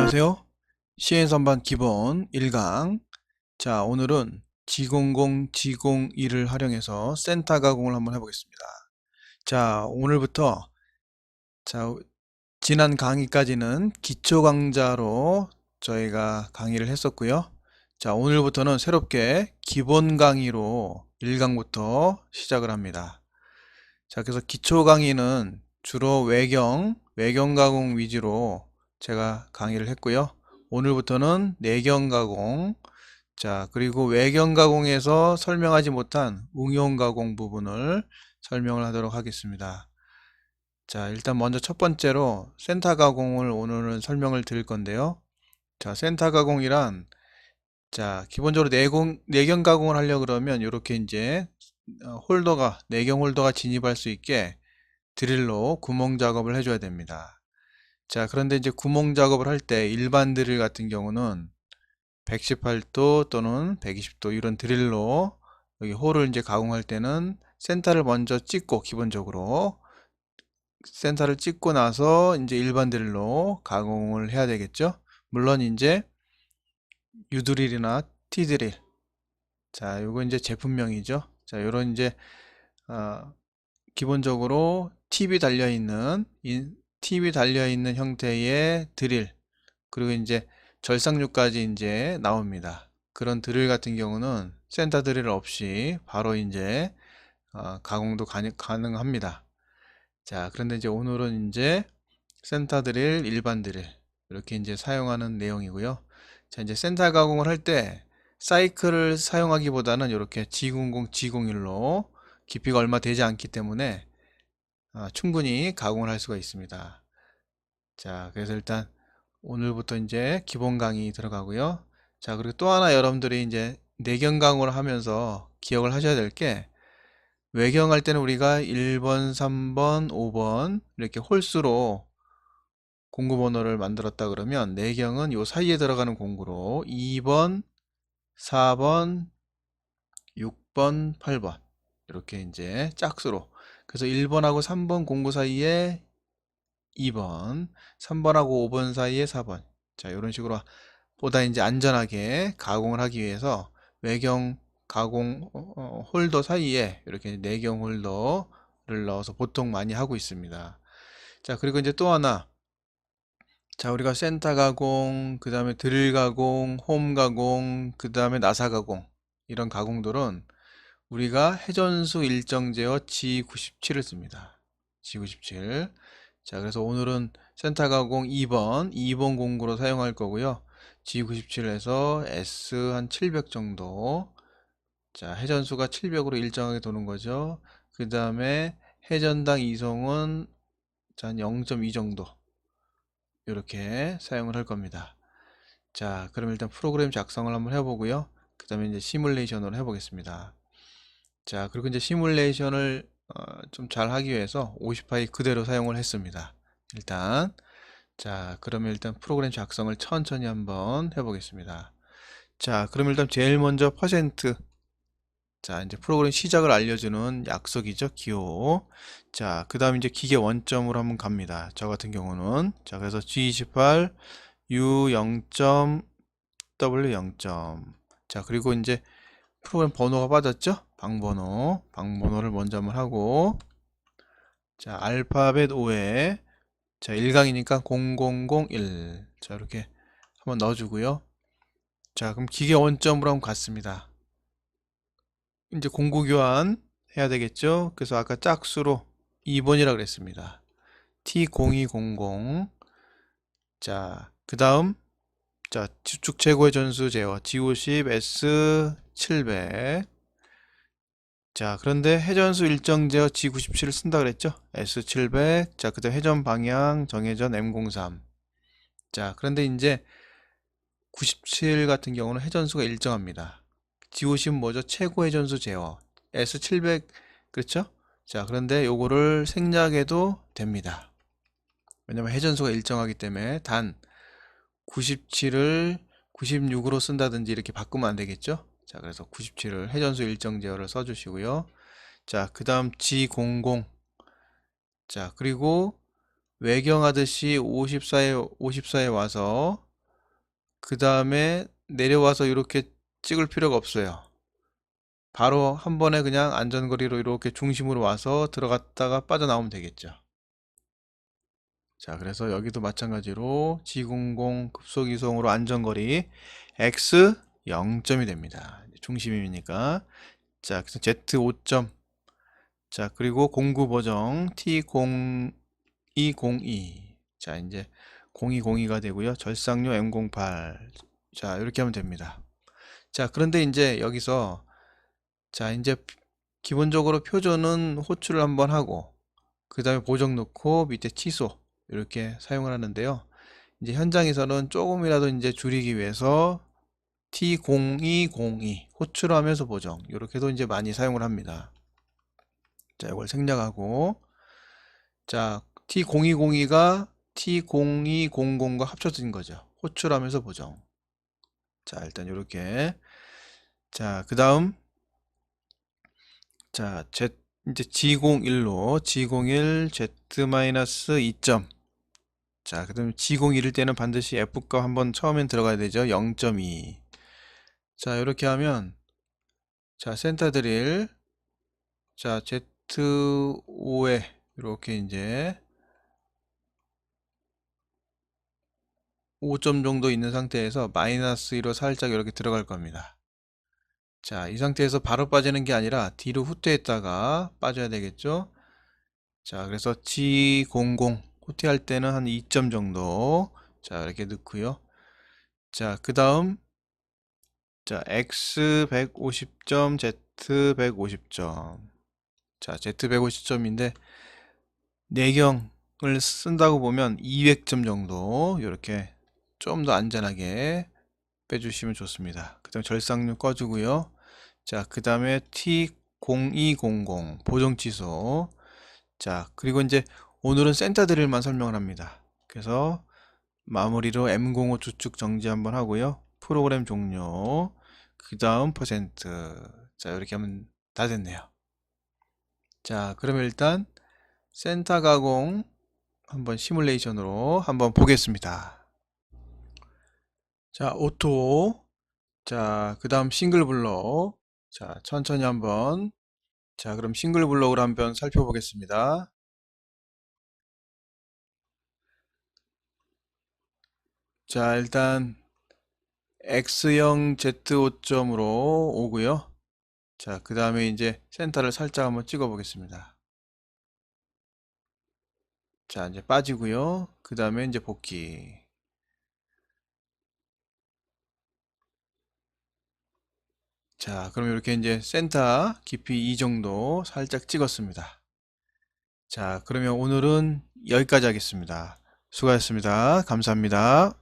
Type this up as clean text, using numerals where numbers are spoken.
안녕하세요. 시행선반 기본 1강. 자, 오늘은 G00, G01을 활용해서 센터 가공을 한번 해보겠습니다. 자, 오늘부터 자, 지난 강의까지는 기초 강좌로 저희가 강의를 했었고요. 자, 오늘부터는 새롭게 기본 강의로 1강부터 시작을 합니다. 자, 그래서 기초 강의는 주로 외경 가공 위주로 제가 강의를 했고요. 오늘부터는 내경 가공, 자, 그리고 외경 가공에서 설명하지 못한 응용 가공 부분을 설명을 하도록 하겠습니다. 자, 일단 먼저 첫 번째로 센터 가공을 오늘은 설명을 드릴 건데요. 자, 센터 가공이란, 자, 기본적으로 내경 가공을 하려고 그러면 이렇게 이제 내경 홀더가 진입할 수 있게 드릴로 구멍 작업을 해줘야 됩니다. 자, 그런데 이제 구멍 작업을 할 때 일반 드릴 같은 경우는 118도 또는 120도 이런 드릴로 여기 홀을 이제 가공할 때는 센터를 먼저 찍고, 기본적으로 센터를 찍고 나서 이제 일반 드릴로 가공을 해야 되겠죠. 물론 이제 유드릴이나 T드릴, 자, 요거 이제 제품명이죠. 자, 요런 이제 기본적으로 팁이 달려있는 형태의 드릴, 그리고 이제 절삭류까지 이제 나옵니다. 그런 드릴 같은 경우는 센터 드릴 없이 바로 이제 가공도 가능합니다. 자, 그런데 이제 오늘은 이제 센터 드릴, 일반 드릴 이렇게 이제 사용하는 내용이고요. 자, 이제 센터 가공을 할 때 사이클을 사용하기보다는 이렇게 G00, G01로 깊이가 얼마 되지 않기 때문에 충분히 가공을 할 수가 있습니다. 자, 그래서 일단 오늘부터 이제 기본 강의 들어가고요. 자, 그리고 또 하나 여러분들이 이제 내경 가공을 하면서 기억을 하셔야 될 게, 외경할 때는 우리가 1번, 3번, 5번 이렇게 홀수로 공구 번호를 만들었다 그러면, 내경은 요 사이에 들어가는 공구로 2번, 4번, 6번, 8번 이렇게 이제 짝수로, 그래서 1번하고 3번 공구 사이에 2번, 3번하고 5번 사이에 4번. 자, 이런 식으로 보다 이제 안전하게 가공을 하기 위해서 외경 가공 홀더 사이에 이렇게 내경 홀더를 넣어서 보통 많이 하고 있습니다. 자, 그리고 이제 또 하나, 자, 우리가 센터 가공, 그 다음에 드릴 가공, 홈 가공, 그 다음에 나사 가공, 이런 가공들은 우리가 회전수 일정 제어 G97을 씁니다. G97. 자, 그래서 오늘은 센터 가공 2번 공구로 사용할 거고요. G97에서 S 한 700 정도. 자, 회전수가 700으로 일정하게 도는 거죠. 그 다음에 회전당 이송은 한 0.2 정도 이렇게 사용을 할 겁니다. 자, 그럼 일단 프로그램 작성을 한번 해보고요. 그 다음에 이제 시뮬레이션으로 해보겠습니다. 자, 그리고 이제 시뮬레이션을 좀 잘 하기 위해서 50파이 그대로 사용을 했습니다. 일단, 자, 그러면 일단 프로그램 작성을 천천히 한번 해보겠습니다. 자, 그럼 일단 제일 먼저 퍼센트, 자, 이제 프로그램 시작을 알려주는 약속이죠, 기호. 자, 그 다음 이제 기계 원점으로 한번 갑니다. 저 같은 경우는, 자, 그래서 G28 U 0. W 0. 자, 그리고 이제 프로그램 번호가 빠졌죠? 방번호를 먼저 한번 하고, 자, 알파벳 5에, 자, 1강이니까 0001. 자, 이렇게 한번 넣어주고요. 자, 그럼 기계 원점으로 한번 갔습니다. 이제 공구 교환 해야 되겠죠? 그래서 아까 짝수로 2번이라고 그랬습니다. T0200. 자, 그 다음, 자, 주축 최고의 전수 제어 G50 S700. 자, 그런데 회전수 일정 제어 G97을 쓴다 그랬죠? S700. 자, 그다음 회전 방향 정회전 M03. 자, 그런데 이제 97 같은 경우는 회전수가 일정합니다. G50은 뭐죠? 최고 회전수 제어 S700. 그렇죠? 자, 그런데 요거를 생략해도 됩니다. 왜냐면 회전수가 일정하기 때문에. 단 97을 96으로 쓴다든지 이렇게 바꾸면 안 되겠죠? 자, 그래서 97을 회전수 일정 제어를 써주시고요. 자, 그 다음 G00. 자, 그리고 외경하듯이 54에 와서 그 다음에 내려와서 이렇게 찍을 필요가 없어요. 바로 한 번에 그냥 안전거리로 이렇게 중심으로 와서 들어갔다가 빠져나오면 되겠죠. 자, 그래서 여기도 마찬가지로 G00 급속이송으로 안전거리 X 0점이 됩니다. 중심이니까. 자, 그래서 Z 5점. 자, 그리고 공구 보정 T0202. 자, 이제 0202가 되고요. 절상료 M08. 자, 이렇게 하면 됩니다. 자, 그런데 이제 여기서 자, 이제 기본적으로 표준은 호출을 한번 하고 그 다음에 보정 넣고 밑에 취소 이렇게 사용을 하는데요. 이제 현장에서는 조금이라도 이제 줄이기 위해서 T0202 호출하면서 보정 이렇게도 이제 많이 사용을 합니다. 자, 이걸 생략하고 자, T0202가 T0200과 합쳐진 거죠. 호출하면서 보정. 자, 일단 이렇게 자, 그 다음 자, 이제 G01로 G01 Z-2점. 자, 그다음 G01일 때는 반드시 F값 한번 처음엔 들어가야 되죠. 0.2. 자, 이렇게 하면 자, 센터 드릴 자, Z5에 이렇게 이제 5점 정도 있는 상태에서 마이너스 1로 살짝 이렇게 들어갈 겁니다. 자, 이 상태에서 바로 빠지는 게 아니라 뒤로 후퇴했다가 빠져야 되겠죠. 자, 그래서 G00 후퇴할 때는 한 2점 정도 자, 이렇게 넣고요. 자, 그 다음 자, X 150점, Z 150점. 자, Z 150점인데 내경을 쓴다고 보면 200점 정도 이렇게 좀 더 안전하게 빼주시면 좋습니다. 그 다음에 절상류 꺼주고요. 자, 그 다음에 T0200 보정 취소. 자, 그리고 이제 오늘은 센터 드릴만 설명을 합니다. 그래서 마무리로 M05 주축 정지 한번 하고요. 프로그램 종료. 그 다음 퍼센트. 자, 이렇게 하면 다 됐네요. 자, 그러면 일단 센터 가공 한번 시뮬레이션으로 한번 보겠습니다. 자, 오토. 자, 그 다음 싱글 블록. 자, 천천히 한번. 자, 그럼 싱글 블록으로 한번 살펴보겠습니다. 자, 일단 X형 Z5점으로 오고요. 자, 그 다음에 이제 센터를 살짝 한번 찍어 보겠습니다. 자, 이제 빠지고요. 그 다음에 이제 복귀. 자, 그럼 이렇게 이제 센터 깊이 이 정도 살짝 찍었습니다. 자, 그러면 오늘은 여기까지 하겠습니다. 수고하셨습니다. 감사합니다.